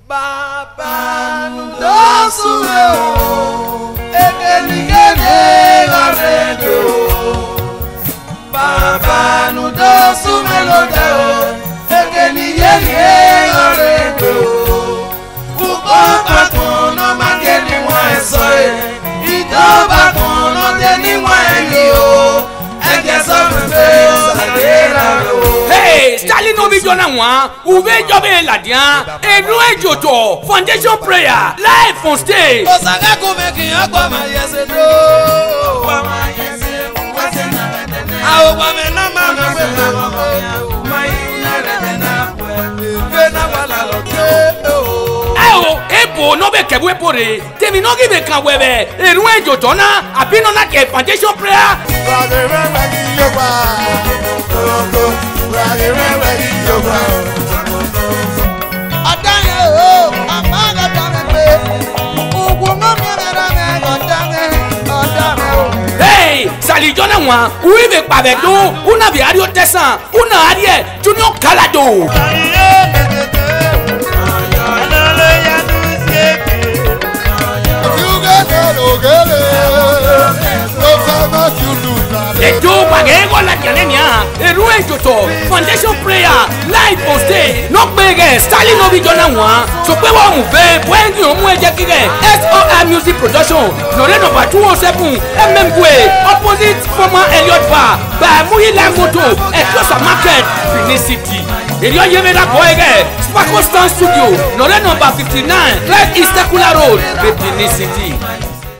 Baba Nudosumelo, Ekenigene Garedo. Baba Nudosumelo deo, Ekenigene Garedo. Ukopa kono mageni mwesoe, Itoba kono deni mwenyo. Hey, Stalin Obi Jonah, Uwe Jobe Ladian, Enu Ejoto, Foundation Prayer, live on stage. Osaka kumeki akwa mayesedo. Awo kwa mena mama mena mama. Vena wala loke. Ayo, Epo no be kebu epore. Temi no give kawebe. Enu Ejoto na, abino na ke Foundation Prayer. Hey, Sali Jona wa, uive pavedo, una viario tesa, una arie, Junior Kalado. Ejo bagego la janenia, Enu Ejoto, Foundation Prayer, live on stage. No bege, Stalin Obi Jonah wa, so pe wa mu ve, wengi omu eje kige, SOR Music Production, Nore number 207, Mmgwe, opposite former Elliot Bar, by Muhila Moto, Eklosa Market, Benin City. Eriyo Yemena Boyege, Sparkle Stand Studio, Nore number 59, Red East Kula Road, Benin City.